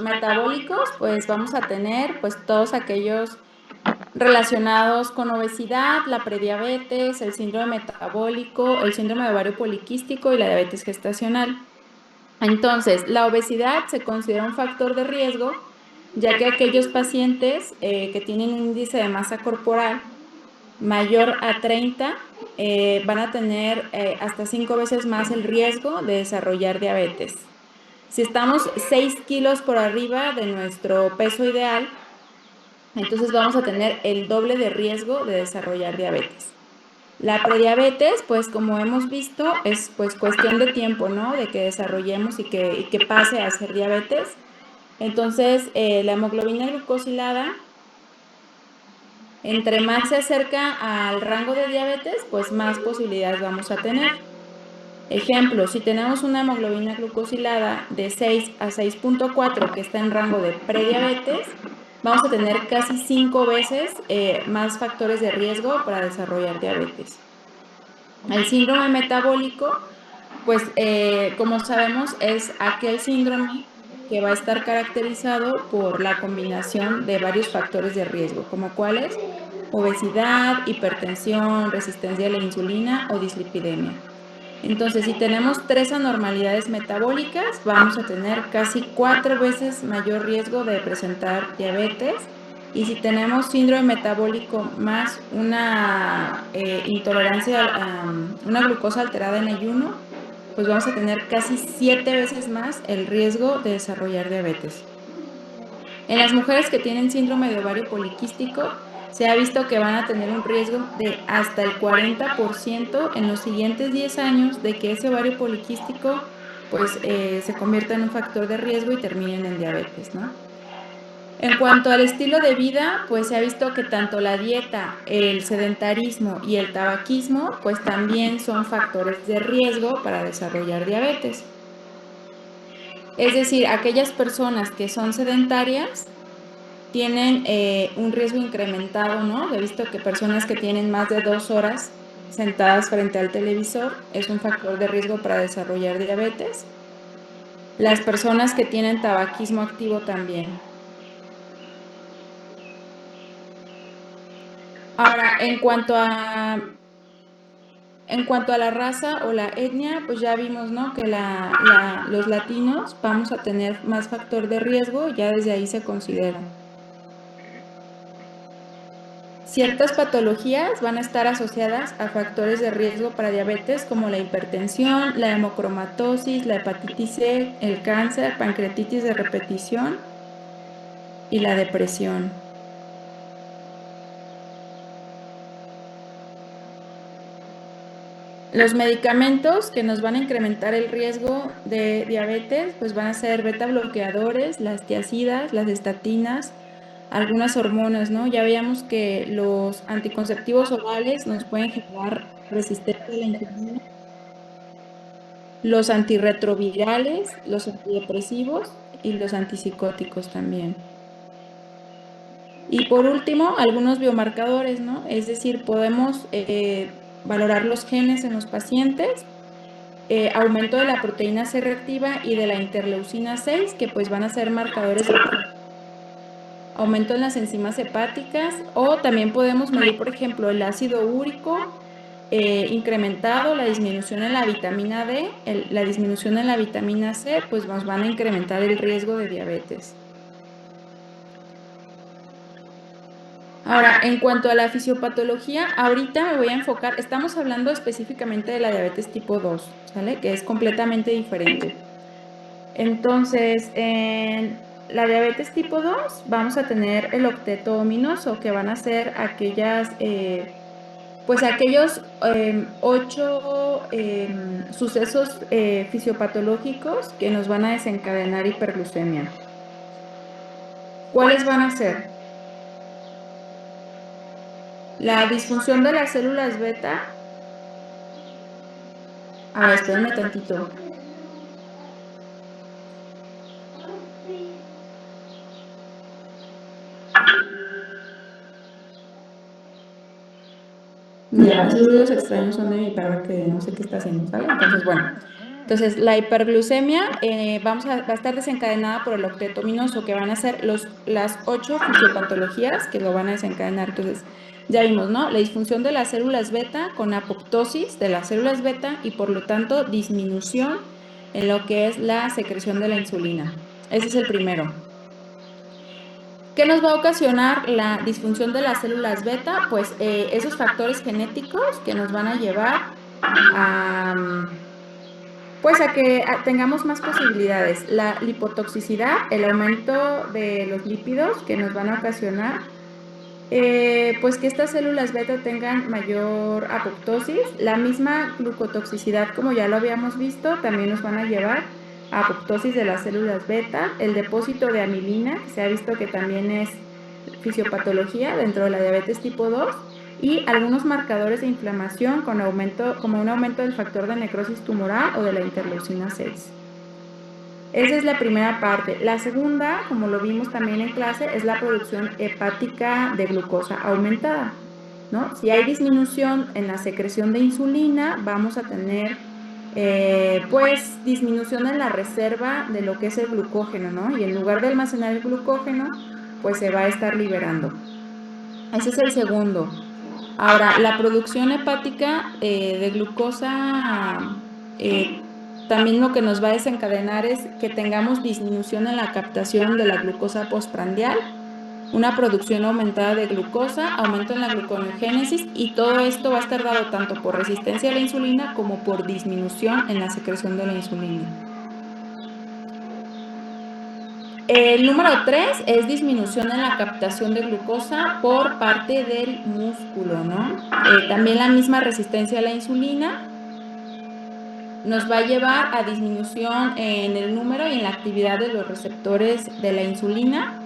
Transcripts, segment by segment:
metabólicos, pues vamos a tener pues todos aquellos relacionados con obesidad, la prediabetes, el síndrome metabólico, el síndrome de ovario poliquístico y la diabetes gestacional. Entonces, la obesidad se considera un factor de riesgo, ya que aquellos pacientes que tienen un índice de masa corporal mayor a 30 van a tener hasta 5 veces más el riesgo de desarrollar diabetes. Si estamos 6 kilos por arriba de nuestro peso ideal, entonces vamos a tener el doble de riesgo de desarrollar diabetes. La prediabetes, pues como hemos visto, es pues cuestión de tiempo, ¿no? De que desarrollemos y que pase a ser diabetes. Entonces, la hemoglobina glucosilada, entre más se acerca al rango de diabetes, pues más posibilidades vamos a tener. Ejemplo, si tenemos una hemoglobina glucosilada de 6 a 6,4 que está en rango de prediabetes, vamos a tener casi 5 veces más factores de riesgo para desarrollar diabetes. El síndrome metabólico, pues como sabemos, es aquel síndrome que va a estar caracterizado por la combinación de varios factores de riesgo, como cuáles: obesidad, hipertensión, resistencia a la insulina o dislipidemia. Entonces, si tenemos 3 anormalidades metabólicas, vamos a tener casi 4 veces mayor riesgo de presentar diabetes. Y si tenemos síndrome metabólico más una intolerancia, una glucosa alterada en ayuno, pues vamos a tener casi 7 veces más el riesgo de desarrollar diabetes. En las mujeres que tienen síndrome de ovario poliquístico, se ha visto que van a tener un riesgo de hasta el 40% en los siguientes 10 años de que ese ovario poliquístico pues se convierta en un factor de riesgo y terminen en diabetes, ¿no? En cuanto al estilo de vida, pues se ha visto que tanto la dieta, el sedentarismo y el tabaquismo, pues también son factores de riesgo para desarrollar diabetes. Es decir, aquellas personas que son sedentarias tienen un riesgo incrementado, ¿no? He visto que personas que tienen más de 2 horas sentadas frente al televisor es un factor de riesgo para desarrollar diabetes. Las personas que tienen tabaquismo activo también. Ahora, en cuanto a la raza o la etnia, pues ya vimos, ¿no? Que los latinos vamos a tener más factor de riesgo, ya desde ahí se considera. Ciertas patologías van a estar asociadas a factores de riesgo para diabetes como la hipertensión, la hemocromatosis, la hepatitis C, el cáncer, pancreatitis de repetición y la depresión. Los medicamentos que nos van a incrementar el riesgo de diabetes, pues van a ser beta bloqueadores, las tiazidas, las estatinas, algunas hormonas, ¿no? Ya veíamos que los anticonceptivos orales nos pueden generar resistencia a la insulina, los antirretrovirales, los antidepresivos y los antipsicóticos también. Y por último, algunos biomarcadores, ¿no? Es decir, podemos valorar los genes en los pacientes, aumento de la proteína C reactiva y de la interleucina 6, que pues van a ser marcadores de aumento en las enzimas hepáticas, o también podemos medir, por ejemplo, el ácido úrico incrementado, la disminución en la vitamina D, la disminución en la vitamina C, pues nos van a incrementar el riesgo de diabetes. Ahora, en cuanto a la fisiopatología, ahorita me voy a enfocar, estamos hablando específicamente de la diabetes tipo 2, ¿sale? Que es completamente diferente. Entonces, en la diabetes tipo 2 vamos a tener el octeto ominoso, que van a ser pues aquellos 8 sucesos fisiopatológicos que nos van a desencadenar hiperglucemia. ¿Cuáles van a ser? La disfunción de las células beta. A ver, espérenme tantito. Ya, esos ruidos extraños son de mi perra que no sé qué está haciendo, ¿sale? Entonces, bueno. Entonces, la hiperglucemia va a estar desencadenada por el octeto minoso, que van a ser las 8 fisiopatologías que lo van a desencadenar. Entonces, ya vimos, ¿no? La disfunción de las células beta con apoptosis de las células beta y por lo tanto disminución en lo que es la secreción de la insulina. Ese es el primero. ¿Qué nos va a ocasionar la disfunción de las células beta? Pues esos factores genéticos que nos van a llevar a, pues a que tengamos más posibilidades. La lipotoxicidad, el aumento de los lípidos que nos van a ocasionar, pues que estas células beta tengan mayor apoptosis. La misma glucotoxicidad, como ya lo habíamos visto, también nos van a llevar a apoptosis de las células beta. El depósito de amilina, que se ha visto que también es fisiopatología dentro de la diabetes tipo 2, y algunos marcadores de inflamación con aumento, como un aumento del factor de necrosis tumoral o de la interleucina 6. Esa es la primera parte. La segunda, como lo vimos también en clase, es la producción hepática de glucosa aumentada, ¿no? Si hay disminución en la secreción de insulina, vamos a tener pues disminución en la reserva de lo que es el glucógeno, ¿no? Y en lugar de almacenar el glucógeno, pues se va a estar liberando. Ese es el segundo. Ahora, la producción hepática de glucosa también lo que nos va a desencadenar es que tengamos disminución en la captación de la glucosa postprandial, una producción aumentada de glucosa, aumento en la gluconeogénesis, y todo esto va a estar dado tanto por resistencia a la insulina como por disminución en la secreción de la insulina. El número 3 es disminución en la captación de glucosa por parte del músculo, ¿no? También la misma resistencia a la insulina nos va a llevar a disminución en el número y en la actividad de los receptores de la insulina.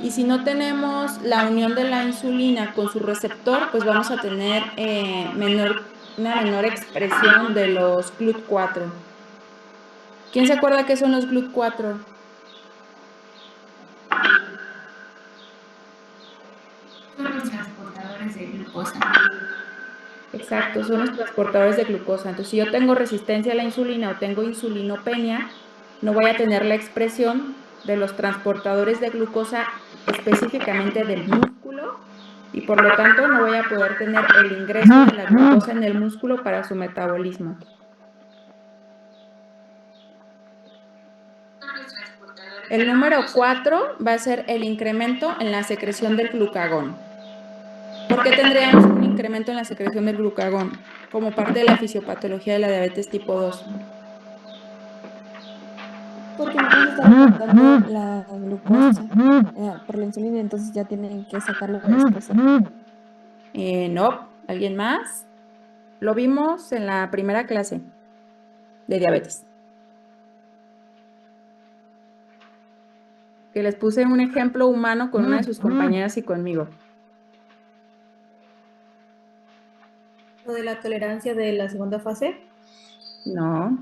Y si no tenemos la unión de la insulina con su receptor, pues vamos a tener una menor expresión de los GLUT4. ¿Quién se acuerda qué son los GLUT4? Son los transportadores de glucosa. Exacto, son los transportadores de glucosa. Entonces, si yo tengo resistencia a la insulina o tengo insulinopenia, no voy a tener la expresión de los transportadores de glucosa específicamente del músculo, y por lo tanto no voy a poder tener el ingreso de la glucosa en el músculo para su metabolismo. El número 4 va a ser el incremento en la secreción del glucagón. ¿Por qué tendríamos un incremento en la secreción del glucagón como parte de la fisiopatología de la diabetes tipo 2? Porque no pueden estar aumentando la glucosa por la insulina, entonces ya tienen que sacarlo después. No, ¿alguien más? Lo vimos en la primera clase de diabetes, que les puse un ejemplo humano con una de sus compañeras y conmigo. ¿Lo de la tolerancia de la segunda fase? No.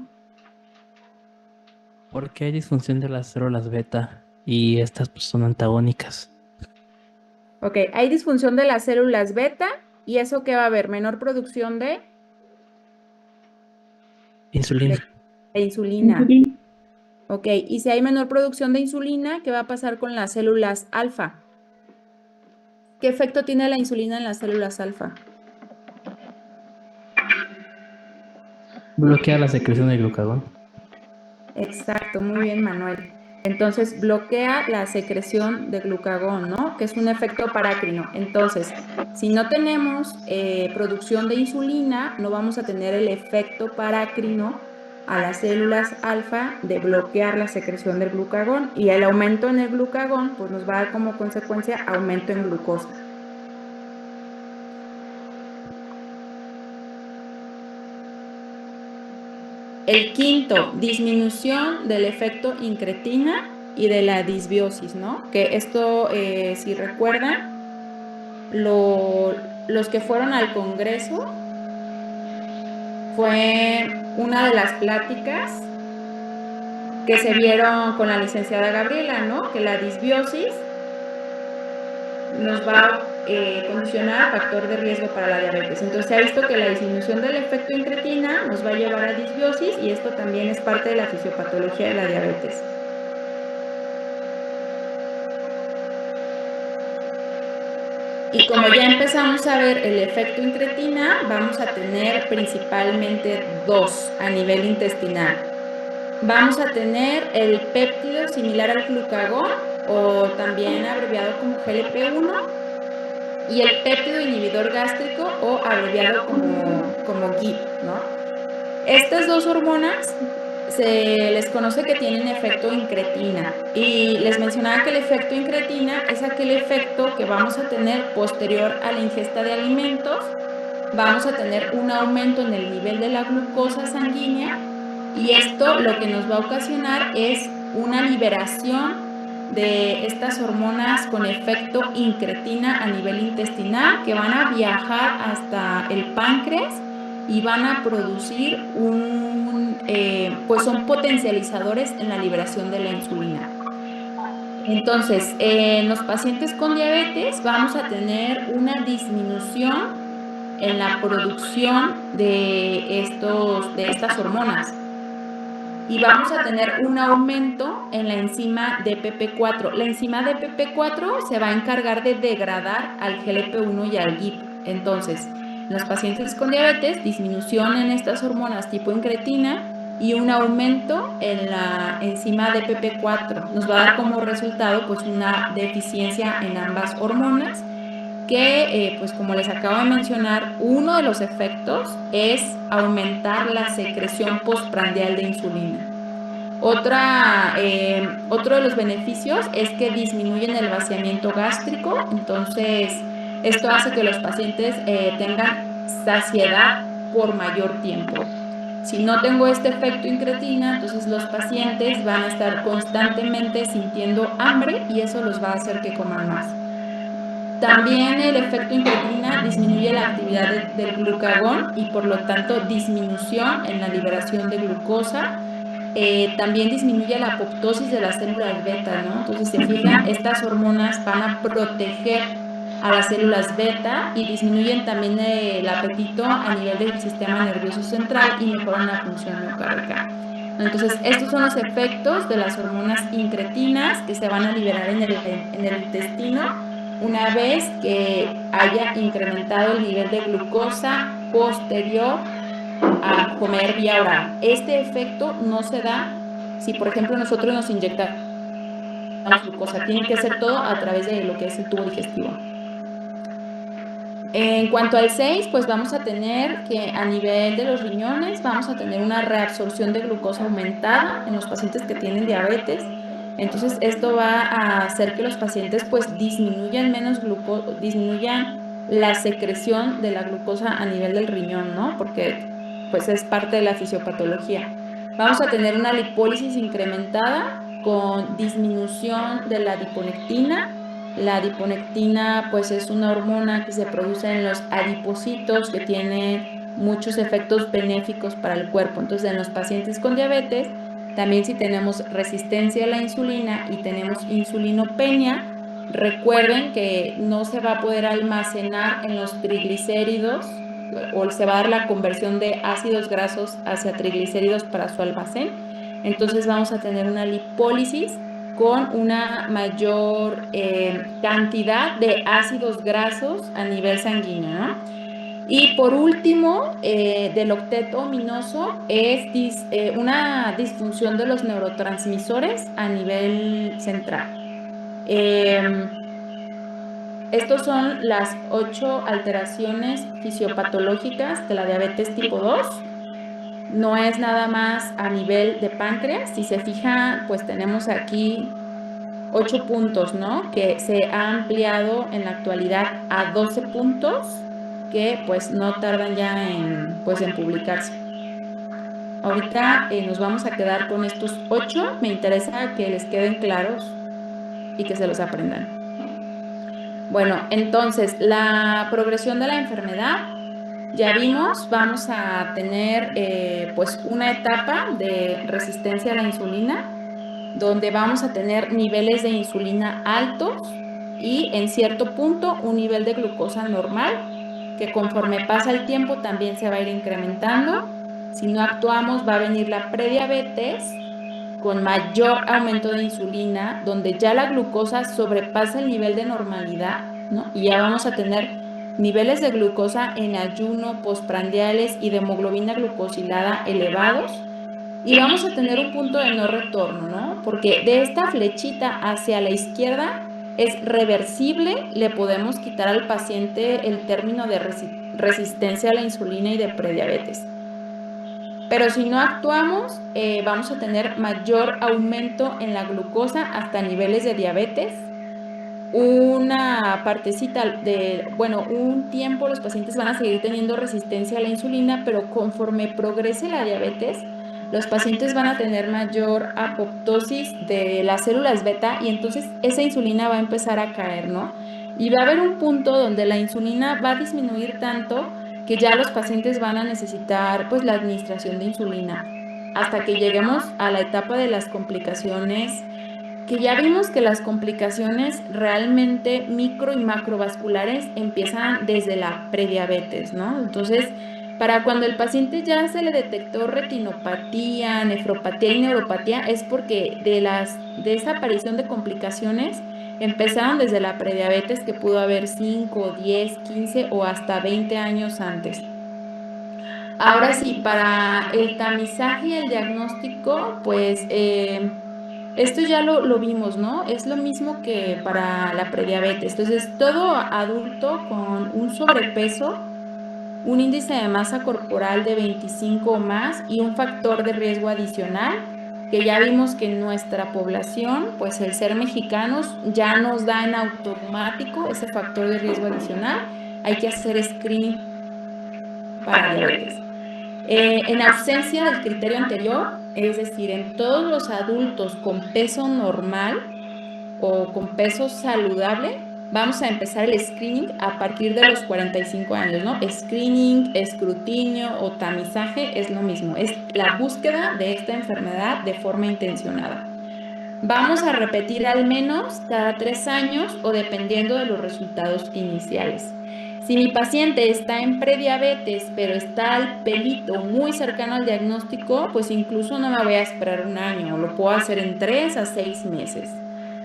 ¿Por qué hay disfunción de las células beta y estas pues, son antagónicas? Ok, hay disfunción de las células beta, y eso que va a haber menor producción de Insulina. insulina. Ok, y si hay menor producción de insulina, ¿qué va a pasar con las células alfa? ¿Qué efecto tiene la insulina en las células alfa? Bloquea la secreción de glucagón. Exacto, muy bien, Manuel. Entonces bloquea la secreción de glucagón, ¿no? Que es un efecto parácrino. Entonces, si no tenemos producción de insulina, no vamos a tener el efecto parácrino a las células alfa de bloquear la secreción del glucagón, y el aumento en el glucagón pues nos va a dar como consecuencia aumento en glucosa. El quinto, disminución del efecto incretina y de la disbiosis, ¿no? Que esto, si recuerdan, los que fueron al Congreso, fue una de las pláticas que se vieron con la licenciada Gabriela, ¿no? Que la disbiosis nos va condicionar factor de riesgo para la diabetes. Entonces se ha visto que la disminución del efecto incretina nos va a llevar a disbiosis y esto también es parte de la fisiopatología de la diabetes. Y como ya empezamos a ver el efecto incretina, vamos a tener principalmente dos a nivel intestinal. Vamos a tener el péptido similar al glucagón o también abreviado como GLP-1 y el péptido inhibidor gástrico o abreviado como GIP, ¿no? Estas dos hormonas se les conoce que tienen efecto incretina y les mencionaba que el efecto incretina es aquel efecto que vamos a tener posterior a la ingesta de alimentos. Vamos a tener un aumento en el nivel de la glucosa sanguínea y esto lo que nos va a ocasionar es una liberación de estas hormonas con efecto incretina a nivel intestinal que van a viajar hasta el páncreas y van a producir pues son potencializadores en la liberación de la insulina. Entonces, en los pacientes con diabetes vamos a tener una disminución en la producción de estas hormonas y vamos a tener un aumento en la enzima DPP4. La enzima DPP4 se va a encargar de degradar al GLP-1 y al GIP. Entonces, en los pacientes con diabetes, disminución en estas hormonas tipo incretina y un aumento en la enzima DPP4. Nos va a dar como resultado pues una deficiencia en ambas hormonas que, pues como les acabo de mencionar, uno de los efectos es aumentar la secreción postprandial de insulina. Otro de los beneficios es que disminuyen el vaciamiento gástrico, entonces esto hace que los pacientes tengan saciedad por mayor tiempo. Si no tengo este efecto incretina, entonces los pacientes van a estar constantemente sintiendo hambre y eso los va a hacer que coman más. También el efecto incretina disminuye la actividad del glucagón y por lo tanto disminución en la liberación de glucosa. También disminuye la apoptosis de las células beta, ¿no? Entonces, si se fijan, estas hormonas van a proteger a las células beta y disminuyen también el apetito a nivel del sistema nervioso central y mejoran la función miocárdica. Entonces, estos son los efectos de las hormonas incretinas que se van a liberar en el intestino una vez que haya incrementado el nivel de glucosa posterior a comer vía oral. Este efecto no se da si, por ejemplo, nosotros nos inyectamos glucosa. Tiene que ser todo a través de lo que es el tubo digestivo. En cuanto al 6, pues vamos a tener que a nivel de los riñones vamos a tener una reabsorción de glucosa aumentada en los pacientes que tienen diabetes. Entonces esto va a hacer que los pacientes pues disminuyan la secreción de la glucosa a nivel del riñón, ¿no? Porque pues es parte de la fisiopatología. Vamos a tener una lipólisis incrementada con disminución de la adiponectina. La adiponectina pues es una hormona que se produce en los adipocitos que tiene muchos efectos benéficos para el cuerpo. Entonces en los pacientes con diabetes, también si tenemos resistencia a la insulina y tenemos insulinopenia, recuerden que no se va a poder almacenar en los triglicéridos o se va a dar la conversión de ácidos grasos hacia triglicéridos para su almacén. Entonces vamos a tener una lipólisis con una mayor cantidad de ácidos grasos a nivel sanguíneo, ¿no? Y por último, del octeto ominoso es una disfunción de los neurotransmisores a nivel central. Estos son las 8 alteraciones fisiopatológicas de la diabetes tipo 2. No es nada más a nivel de páncreas. Si se fija, pues tenemos aquí 8 puntos, ¿no? Que se ha ampliado en la actualidad a 12 puntos que pues no tardan ya en publicarse. Ahorita nos vamos a quedar con estos 8. Me interesa que les queden claros y que se los aprendan. Bueno, entonces, la progresión de la enfermedad, ya vimos, vamos a tener pues una etapa de resistencia a la insulina, donde vamos a tener niveles de insulina altos y en cierto punto un nivel de glucosa normal, que conforme pasa el tiempo también se va a ir incrementando. Si no actuamos, va a venir la prediabetes con mayor aumento de insulina, donde ya la glucosa sobrepasa el nivel de normalidad, ¿no? Y ya vamos a tener niveles de glucosa en ayuno, postprandiales y de hemoglobina glucosilada elevados. Y vamos a tener un punto de no retorno, ¿no? Porque de esta flechita hacia la izquierda es reversible, le podemos quitar al paciente el término de resistencia a la insulina y de prediabetes. Pero si no actuamos, vamos a tener mayor aumento en la glucosa hasta niveles de diabetes. Una partecita un tiempo los pacientes van a seguir teniendo resistencia a la insulina, pero conforme progrese la diabetes, los pacientes van a tener mayor apoptosis de las células beta y entonces esa insulina va a empezar a caer, ¿no? Y va a haber un punto donde la insulina va a disminuir tanto que ya los pacientes van a necesitar pues la administración de insulina hasta que lleguemos a la etapa de las complicaciones, que ya vimos que las complicaciones realmente micro y macrovasculares empiezan desde la prediabetes, ¿no? Entonces, para cuando el paciente ya se le detectó retinopatía, nefropatía y neuropatía, es porque de esa aparición de complicaciones empezaron desde la prediabetes, que pudo haber 5, 10, 15 o hasta 20 años antes. Ahora sí, para el tamizaje y el diagnóstico, pues esto ya lo vimos, ¿no? Es lo mismo que para la prediabetes. Entonces, todo adulto con un sobrepeso, un índice de masa corporal de 25 o más y un factor de riesgo adicional, que ya vimos que en nuestra población, pues el ser mexicanos ya nos da en automático ese factor de riesgo adicional. Hay que hacer screening para diabetes. En ausencia del criterio anterior, es decir, en todos los adultos con peso normal o con peso saludable, vamos a empezar el screening a partir de los 45 años, ¿no? Screening, escrutinio o tamizaje es lo mismo, es la búsqueda de esta enfermedad de forma intencionada. Vamos a repetir al menos cada 3 años o dependiendo de los resultados iniciales. Si mi paciente está en prediabetes, pero está al pelito muy cercano al diagnóstico, pues incluso no me voy a esperar un año, lo puedo hacer en 3 a 6 meses,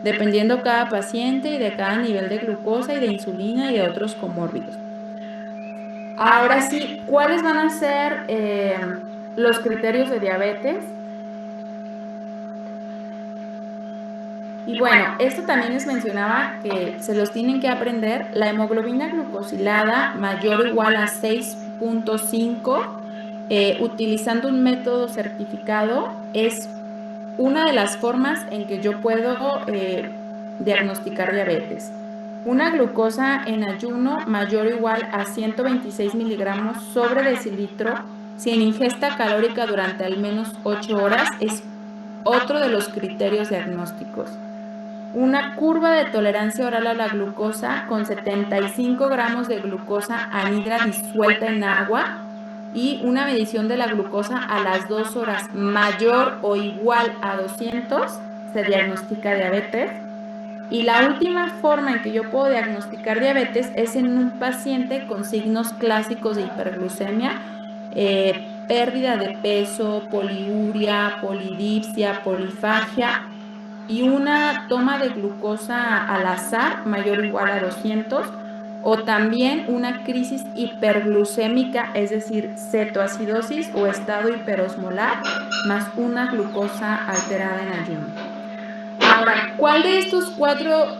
dependiendo cada paciente y de cada nivel de glucosa y de insulina y de otros comórbidos. Ahora sí, ¿cuáles van a ser los criterios de diabetes? Y bueno, esto también les mencionaba que se los tienen que aprender. La hemoglobina glucosilada mayor o igual a 6.5, utilizando un método certificado, es una de las formas en que yo puedo diagnosticar diabetes. Una glucosa en ayuno mayor o igual a 126 miligramos sobre decilitro sin ingesta calórica durante al menos 8 horas es otro de los criterios diagnósticos. Una curva de tolerancia oral a la glucosa con 75 gramos de glucosa anhidra disuelta en agua y una medición de la glucosa a las 2 horas mayor o igual a 200 se diagnostica diabetes. Y la última forma en que yo puedo diagnosticar diabetes es en un paciente con signos clásicos de hiperglucemia, pérdida de peso, poliuria, polidipsia, polifagia y una toma de glucosa al azar mayor o igual a 200, o también una crisis hiperglucémica, es decir, cetoacidosis o estado hiperosmolar, más una glucosa alterada en ayuno. Ahora, ¿cuál de estos 4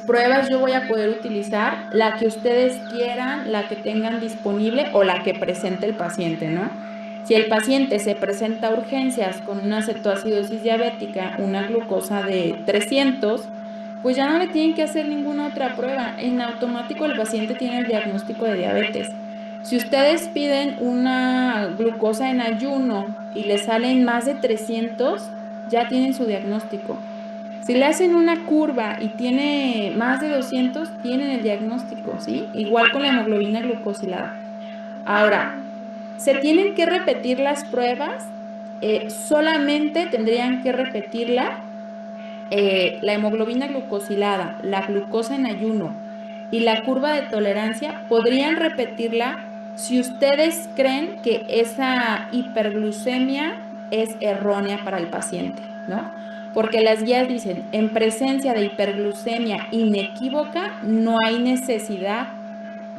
pruebas yo voy a poder utilizar? La que ustedes quieran, la que tengan disponible o la que presente el paciente, ¿no? Si el paciente se presenta a urgencias con una cetoacidosis diabética, una glucosa de 300, pues ya no le tienen que hacer ninguna otra prueba. En automático el paciente tiene el diagnóstico de diabetes. Si ustedes piden una glucosa en ayuno y le salen más de 300, ya tienen su diagnóstico. Si le hacen una curva y tiene más de 200, tienen el diagnóstico, ¿sí? Igual con la hemoglobina glucosilada. Ahora, se tienen que repetir las pruebas, solamente tendrían que repetirla la hemoglobina glucosilada, la glucosa en ayuno y la curva de tolerancia, podrían repetirla si ustedes creen que esa hiperglucemia es errónea para el paciente, ¿no? Porque las guías dicen, en presencia de hiperglucemia inequívoca, no hay necesidad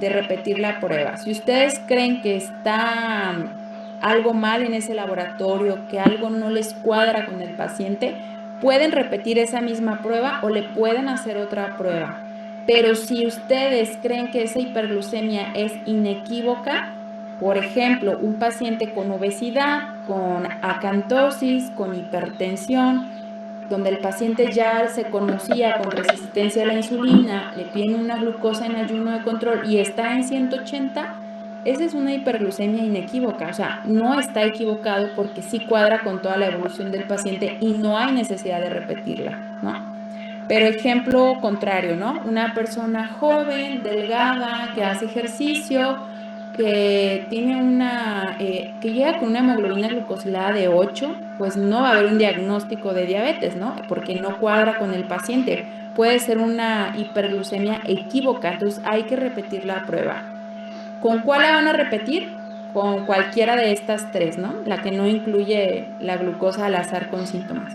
de repetir la prueba. Si ustedes creen que está algo mal en ese laboratorio, que algo no les cuadra con el paciente, pueden repetir esa misma prueba o le pueden hacer otra prueba. Pero si ustedes creen que esa hiperglucemia es inequívoca, por ejemplo, un paciente con obesidad, con acantosis, con hipertensión, donde el paciente ya se conocía con resistencia a la insulina, le piden una glucosa en ayuno de control y está en 180, esa es una hiperglucemia inequívoca, o sea, no está equivocado porque sí cuadra con toda la evolución del paciente y no hay necesidad de repetirla, ¿no? Pero ejemplo contrario, ¿no? Una persona joven, delgada, que hace ejercicio, que tiene que llega con una hemoglobina glucosilada de 8, pues no va a haber un diagnóstico de diabetes, ¿no? Porque no cuadra con el paciente. Puede ser una hiperglucemia equívoca, entonces hay que repetir la prueba. ¿Con cuál la van a repetir? Con cualquiera de estas tres, ¿no? La que no incluye la glucosa al azar con síntomas.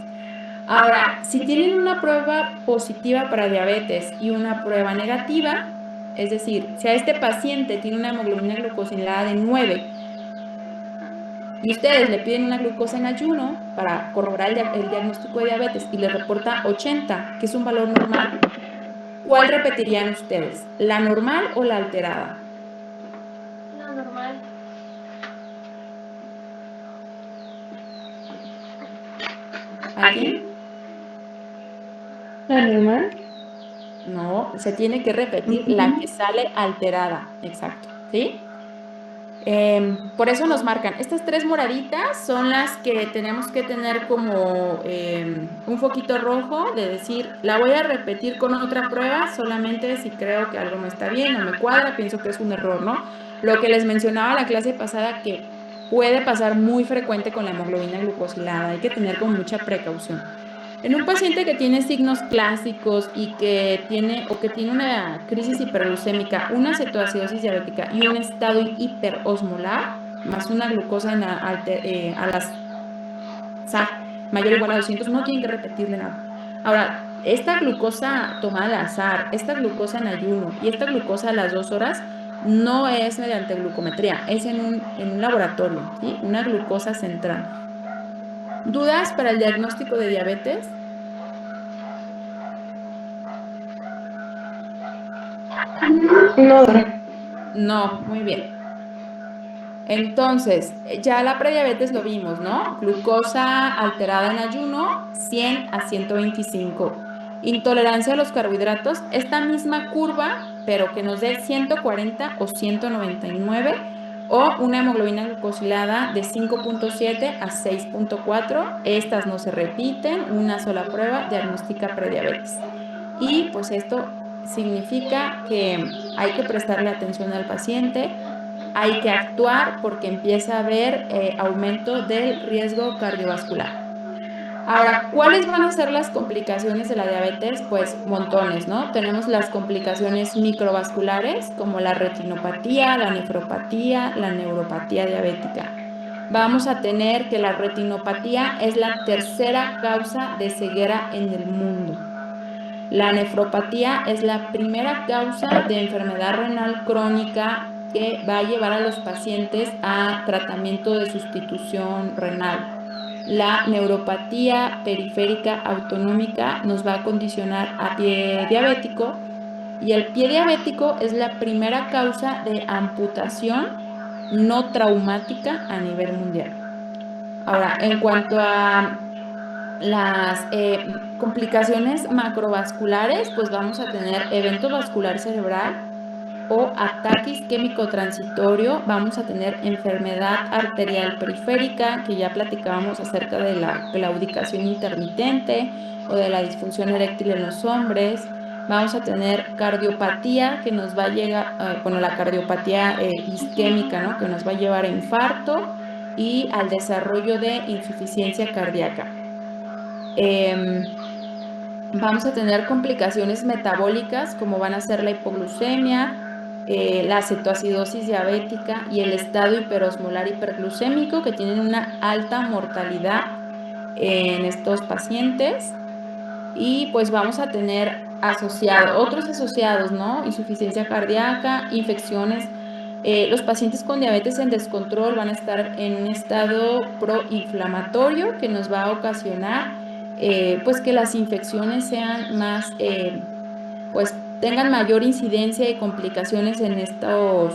Ahora, si tienen una prueba positiva para diabetes y una prueba negativa, es decir, si a este paciente tiene una hemoglobina glucosilada de 9 y ustedes le piden una glucosa en ayuno para corroborar el diagnóstico de diabetes y le reporta 80, que es un valor normal, ¿cuál repetirían ustedes? ¿La normal o la alterada? La normal. ¿Alguien? ¿La normal? No, se tiene que repetir la que sale alterada, exacto, ¿sí? Por eso nos marcan, estas tres moraditas son las que tenemos que tener como un foquito rojo de decir, la voy a repetir con otra prueba solamente si creo que algo no está bien, no me cuadra, pienso que es un error, ¿no? Lo que les mencionaba la clase pasada que puede pasar muy frecuente con la hemoglobina glucosilada, hay que tener con mucha precaución. En un paciente que tiene signos clásicos y que tiene una crisis hiperglucémica, una cetoacidosis diabética y un estado hiperosmolar, más una glucosa a las SAR mayor o igual a 200, no tienen que repetirle nada. Ahora, esta glucosa tomada al azar, esta glucosa en ayuno y esta glucosa a las 2 horas no es mediante glucometría, es en un laboratorio, ¿sí? Una glucosa central. ¿Dudas para el diagnóstico de diabetes? No, No, muy bien. Entonces, ya la prediabetes lo vimos, ¿no? Glucosa alterada en ayuno, 100 a 125. Intolerancia a los carbohidratos, esta misma curva, pero que nos dé 140 o 199, o una hemoglobina glucosilada de 5.7 a 6.4. Estas no se repiten, una sola prueba diagnostica prediabetes. Y pues esto significa que hay que prestarle atención al paciente, hay que actuar porque empieza a haber aumento del riesgo cardiovascular. Ahora, ¿cuáles van a ser las complicaciones de la diabetes? Pues montones, ¿no? Tenemos las complicaciones microvasculares como la retinopatía, la nefropatía, la neuropatía diabética. Vamos a tener que la retinopatía es la tercera causa de ceguera en el mundo. La nefropatía es la primera causa de enfermedad renal crónica que va a llevar a los pacientes a tratamiento de sustitución renal. La neuropatía periférica autonómica nos va a condicionar a pie diabético y el pie diabético es la primera causa de amputación no traumática a nivel mundial. Ahora, en cuanto a las complicaciones macrovasculares, pues vamos a tener evento vascular cerebral o ataque isquémico transitorio, vamos a tener enfermedad arterial periférica, que ya platicábamos acerca de la claudicación intermitente o de la disfunción eréctil en los hombres. Vamos a tener cardiopatía que nos va a llegar, la cardiopatía isquémica, ¿no? Que nos va a llevar a infarto y al desarrollo de insuficiencia cardíaca. Vamos a tener complicaciones metabólicas como van a ser la hipoglucemia, la cetoacidosis diabética y el estado hiperosmolar hiperglucémico, que tienen una alta mortalidad en estos pacientes. Y pues vamos a tener otros asociados, ¿no? Insuficiencia cardíaca, infecciones. Los pacientes con diabetes en descontrol van a estar en un estado proinflamatorio que nos va a ocasionar pues que las infecciones sean más, pues tengan mayor incidencia y complicaciones en estos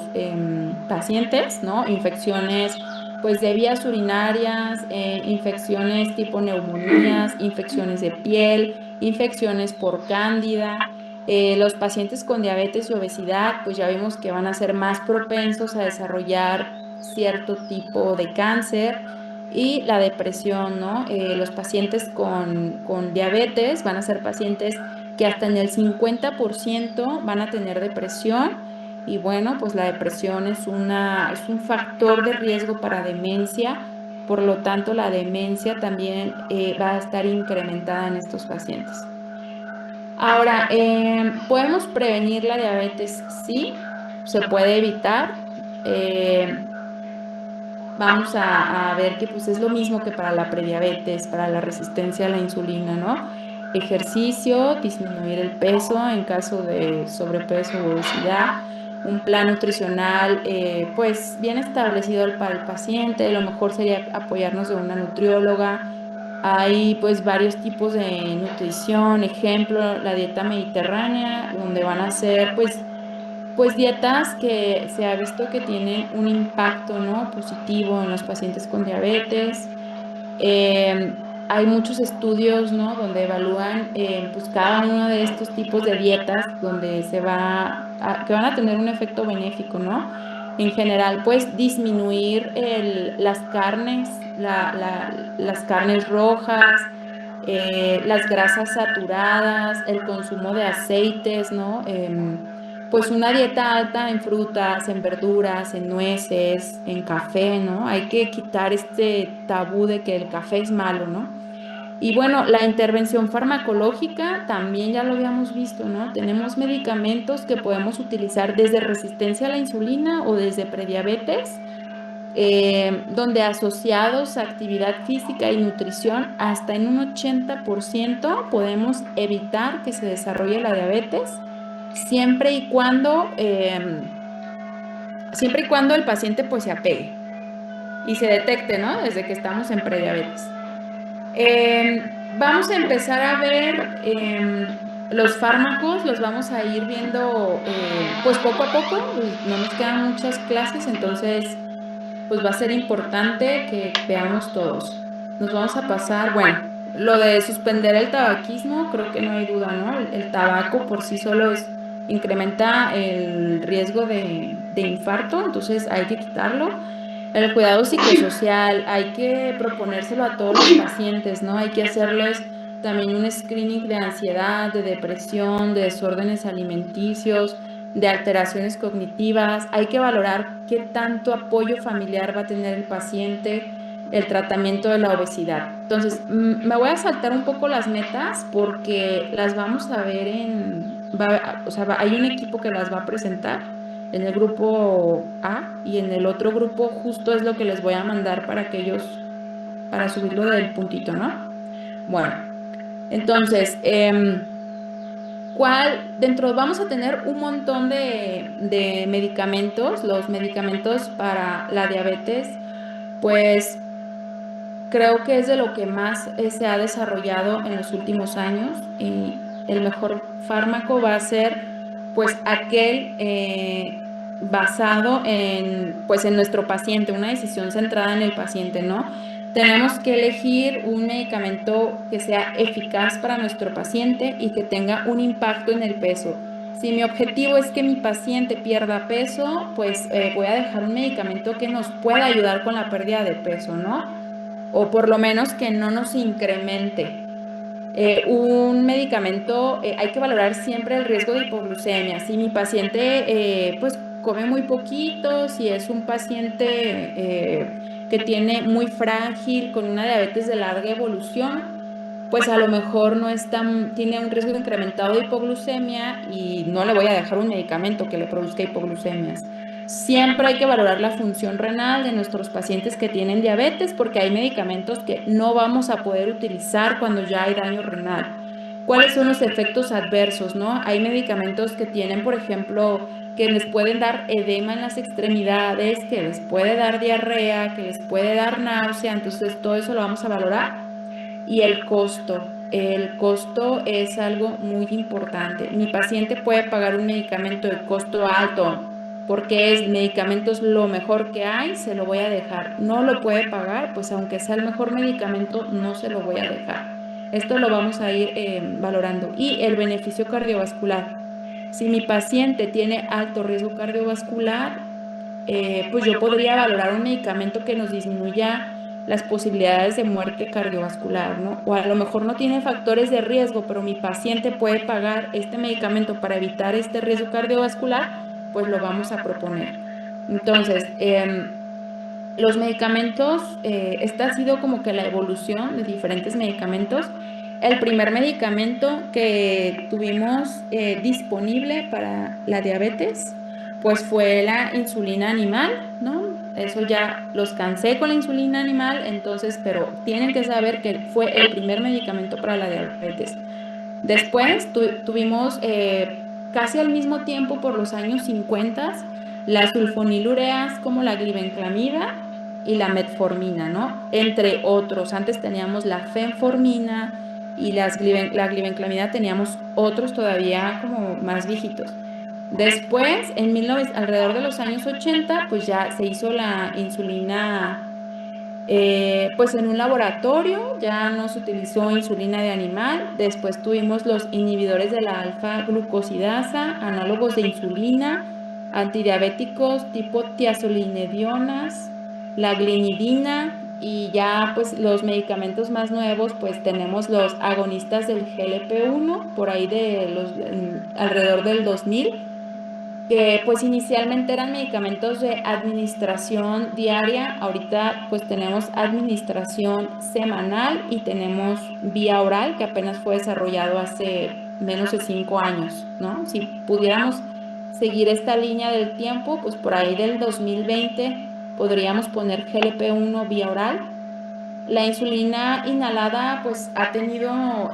pacientes, ¿no? Infecciones pues de vías urinarias, infecciones tipo neumonías, infecciones de piel, infecciones por cándida. Los pacientes con diabetes y obesidad, pues ya vimos que van a ser más propensos a desarrollar cierto tipo de cáncer. Y la depresión, ¿no? Los pacientes con diabetes van a ser pacientes que hasta en el 50% van a tener depresión. Y bueno, pues la depresión es un factor de riesgo para demencia, por lo tanto la demencia también va a estar incrementada en estos pacientes. Ahora, ¿podemos prevenir la diabetes? Sí, se puede evitar. Eh, Vamos a ver que pues es lo mismo que para la prediabetes, para la resistencia a la insulina, ¿no? Ejercicio, disminuir el peso en caso de sobrepeso o obesidad, un plan nutricional pues bien establecido para el paciente, lo mejor sería apoyarnos de una nutrióloga. Hay pues varios tipos de nutrición, ejemplo, la dieta mediterránea, donde van a ser pues dietas que se ha visto que tienen un impacto, ¿no? Positivo en los pacientes con diabetes. Eh, Hay muchos estudios, ¿no? Donde evalúan pues cada uno de estos tipos de dietas donde que van a tener un efecto benéfico, ¿no? En general, pues disminuir las carnes, las carnes rojas, las grasas saturadas, el consumo de aceites, ¿no? Pues una dieta alta en frutas, en verduras, en nueces, en café, ¿no? Hay que quitar este tabú de que el café es malo, ¿no? Y bueno, la intervención farmacológica también ya lo habíamos visto, ¿no? Tenemos medicamentos que podemos utilizar desde resistencia a la insulina o desde prediabetes, donde asociados a actividad física y nutrición, hasta en un 80% podemos evitar que se desarrolle la diabetes, siempre y cuando, siempre y cuando el paciente pues se apegue y se detecte, ¿no? Desde que estamos en prediabetes. Vamos a empezar a ver los fármacos, los vamos a ir viendo pues poco a poco, no nos quedan muchas clases, entonces pues va a ser importante que veamos todos. Nos vamos a pasar, bueno, lo de suspender el tabaquismo, creo que no hay duda, ¿no? El tabaco por sí solo incrementa el riesgo de infarto, entonces hay que quitarlo. El cuidado psicosocial, hay que proponérselo a todos los pacientes, ¿no? Hay que hacerles también un screening de ansiedad, de depresión, de desórdenes alimenticios, de alteraciones cognitivas. Hay que valorar qué tanto apoyo familiar va a tener el paciente, el tratamiento de la obesidad. Entonces, me voy a saltar un poco las metas porque las vamos a ver o sea, hay un equipo que las va a presentar en el grupo A, y en el otro grupo justo es lo que les voy a mandar para subirlo del puntito, ¿no? Bueno, entonces, vamos a tener un montón de medicamentos, los medicamentos para la diabetes, pues creo que es de lo que más se ha desarrollado en los últimos años, y el mejor fármaco va a ser pues aquel basado pues en nuestro paciente, una decisión centrada en el paciente, ¿no? Tenemos que elegir un medicamento que sea eficaz para nuestro paciente y que tenga un impacto en el peso. Si mi objetivo es que mi paciente pierda peso, pues voy a dejar un medicamento que nos pueda ayudar con la pérdida de peso, ¿no? O por lo menos que no nos incremente. Un medicamento, hay que valorar siempre el riesgo de hipoglucemia. Si mi paciente pues come muy poquito, si es un paciente que tiene muy frágil, con una diabetes de larga evolución, pues a lo mejor no es tiene un riesgo incrementado de hipoglucemia y no le voy a dejar un medicamento que le produzca hipoglucemias. Siempre hay que valorar la función renal de nuestros pacientes que tienen diabetes porque hay medicamentos que no vamos a poder utilizar cuando ya hay daño renal. ¿Cuáles son los efectos adversos, no? Hay medicamentos que tienen, por ejemplo, que les pueden dar edema en las extremidades, que les puede dar diarrea, que les puede dar náusea, entonces todo eso lo vamos a valorar. Y el costo. El costo es algo muy importante. Mi paciente puede pagar un medicamento de costo alto porque es medicamentos lo mejor que hay, se lo voy a dejar. No lo puede pagar, pues aunque sea el mejor medicamento, no se lo voy a dejar. Esto lo vamos a ir valorando. Y el beneficio cardiovascular. Si mi paciente tiene alto riesgo cardiovascular, pues yo podría valorar un medicamento que nos disminuya las posibilidades de muerte cardiovascular, ¿no? O a lo mejor no tiene factores de riesgo, pero mi paciente puede pagar este medicamento para evitar este riesgo cardiovascular, pues lo vamos a proponer. Entonces, los medicamentos, esta ha sido como que la evolución de diferentes medicamentos. El primer medicamento que tuvimos disponible para la diabetes, pues fue la insulina animal, ¿no? Eso ya los cansé con la insulina animal, entonces, pero tienen que saber que fue el primer medicamento para la diabetes. Después tuvimos casi al mismo tiempo, por los años 50, las sulfonilureas como la glibenclamida y la metformina, ¿no? Entre otros. Antes teníamos la fenformina y la glibenclamida teníamos otros todavía como más viejitos. Después, alrededor de los años 80, pues ya se hizo la insulina pues en un laboratorio, ya no se utilizó insulina de animal. Después tuvimos los inhibidores de la alfa-glucosidasa, análogos de insulina, antidiabéticos tipo tiazolinedionas, la glinidina y ya pues los medicamentos más nuevos, pues tenemos los agonistas del GLP-1 por ahí alrededor del 2000, que pues inicialmente eran medicamentos de administración diaria, ahorita pues tenemos administración semanal y tenemos vía oral que apenas fue desarrollado hace menos de 5 años, ¿no? Si pudiéramos seguir esta línea del tiempo, pues por ahí del 2020 podríamos poner GLP-1 vía oral. La insulina inhalada pues ha tenido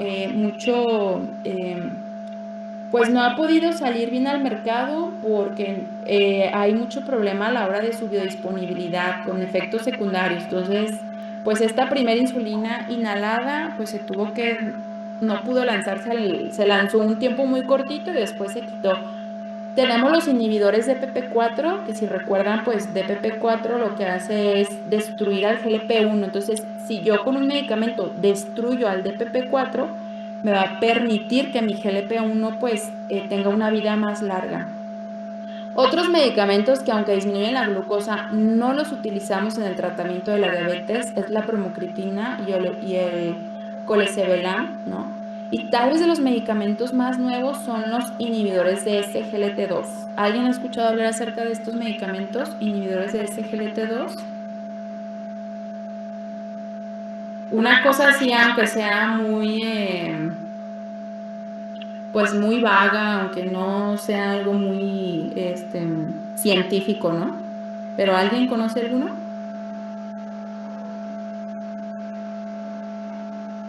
pues no ha podido salir bien al mercado porque hay mucho problema a la hora de su biodisponibilidad con efectos secundarios. Entonces, pues esta primera insulina inhalada, pues no pudo lanzarse, se lanzó un tiempo muy cortito y después se quitó. Tenemos los inhibidores de DPP4, que si recuerdan, pues DPP4 lo que hace es destruir al GLP-1. Entonces, si yo con un medicamento destruyo al DPP4, me va a permitir que mi GLP-1 pues tenga una vida más larga. Otros medicamentos que aunque disminuyen la glucosa, no los utilizamos en el tratamiento de la diabetes es la bromocriptina y el colesevelam, ¿no? Y tal vez de los medicamentos más nuevos son los inhibidores de SGLT2. ¿Alguien ha escuchado hablar acerca de estos medicamentos, inhibidores de SGLT2? Una cosa así, aunque sea pues muy vaga, aunque no sea algo muy científico, ¿no? ¿Pero alguien conoce alguno?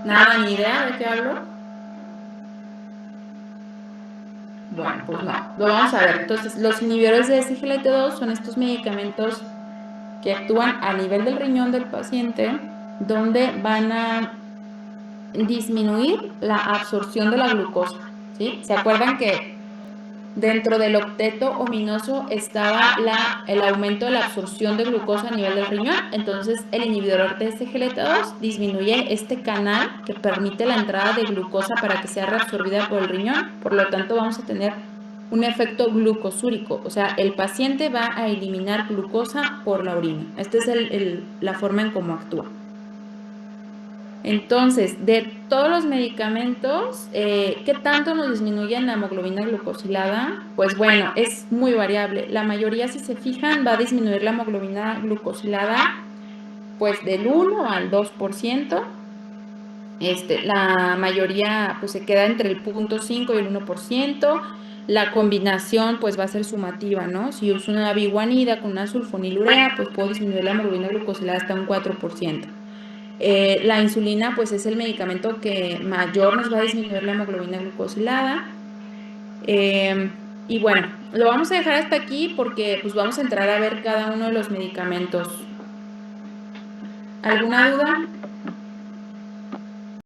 Nada, ni idea de qué hablo. Bueno, pues no, lo vamos a ver. Entonces, los inhibidores de SGLT2 son estos medicamentos que actúan a nivel del riñón del paciente, donde van a disminuir la absorción de la glucosa, ¿sí? ¿Se acuerdan que dentro del octeto ominoso estaba el aumento de la absorción de glucosa a nivel del riñón? Entonces, el inhibidor de SGLT2 disminuye este canal que permite la entrada de glucosa para que sea reabsorbida por el riñón. Por lo tanto, vamos a tener un efecto glucosúrico, o sea, el paciente va a eliminar glucosa por la orina. Esta es la forma en cómo actúa. Entonces, de todos los medicamentos, ¿qué tanto nos disminuyen la hemoglobina glucosilada? Pues bueno, es muy variable. La mayoría, si se fijan, va a disminuir la hemoglobina glucosilada pues del 1 al 2%. La mayoría pues se queda entre el 0,5 y el 1%. La combinación pues va a ser sumativa, ¿no? Si uso una biguanida con una sulfonilurea, pues puedo disminuir la hemoglobina glucosilada hasta un 4%. La insulina pues es el medicamento que mayor nos va a disminuir la hemoglobina glucosilada. Y bueno, lo vamos a dejar hasta aquí porque pues vamos a entrar a ver cada uno de los medicamentos. ¿Alguna duda?